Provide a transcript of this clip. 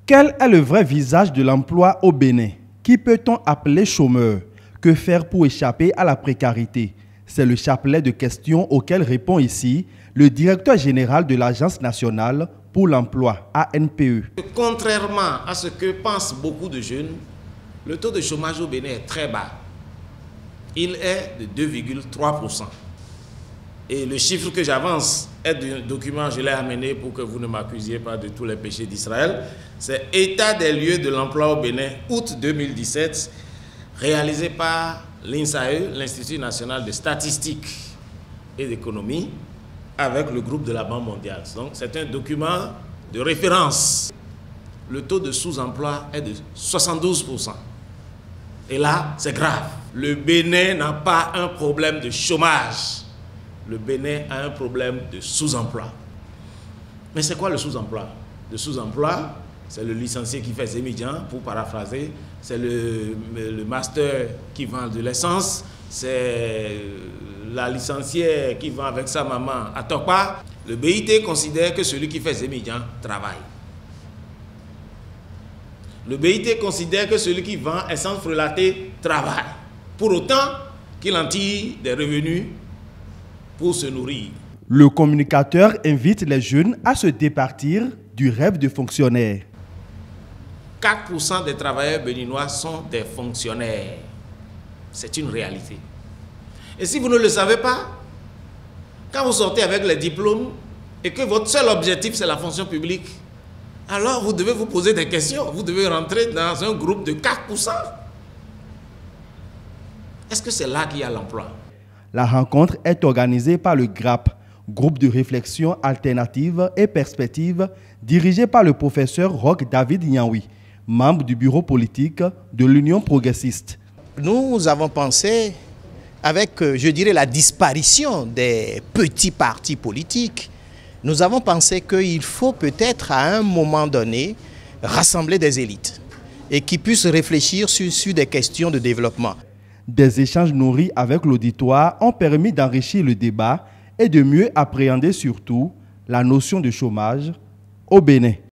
Quel est le vrai visage de l'emploi au Bénin? Qui peut-on appeler chômeur? Que faire pour échapper à la précarité? C'est le chapelet de questions auxquelles répond ici le directeur général de l'Agence nationale pour l'emploi, ANPE. Contrairement à ce que pensent beaucoup de jeunes, le taux de chômage au Bénin est très bas. Il est de 2,3%. Et le chiffre que j'avance est d'un document, je l'ai amené pour que vous ne m'accusiez pas de tous les péchés d'Israël. C'est État des lieux de l'emploi au Bénin, août 2017, réalisé par l'INSAE, l'Institut national de statistique et d'économie, avec le groupe de la Banque mondiale. Donc c'est un document de référence. Le taux de sous-emploi est de 72%. Et là, c'est grave. Le Bénin n'a pas un problème de chômage. Le Bénin a un problème de sous-emploi. Mais c'est quoi le sous-emploi? Le sous-emploi, c'est le licencié qui fait Zémidjan, pour paraphraser. C'est le master qui vend de l'essence. C'est la licenciée qui vend avec sa maman à Tokpa. Le BIT considère que celui qui fait Zémidjan travaille. Le BIT considère que celui qui vend essence frelatée travaille. Pour autant qu'il en tire des revenus pour se nourrir. Le communicateur invite les jeunes à se départir du rêve de fonctionnaire. 4% des travailleurs béninois sont des fonctionnaires. C'est une réalité. Et si vous ne le savez pas, quand vous sortez avec les diplômes et que votre seul objectif c'est la fonction publique, alors vous devez vous poser des questions. Vous devez rentrer dans un groupe de 4%. Est-ce que c'est là qu'il y a l'emploi? La rencontre est organisée par le GRAP, groupe de réflexion alternative et perspective, dirigé par le professeur Roch David Nyaoui, membre du bureau politique de l'Union progressiste. Nous avons pensé, avec, je dirais, la disparition des petits partis politiques, nous avons pensé qu'il faut peut-être à un moment donné rassembler des élites et qui puissent réfléchir sur des questions de développement. Des échanges nourris avec l'auditoire ont permis d'enrichir le débat et de mieux appréhender surtout la notion de chômage au Bénin.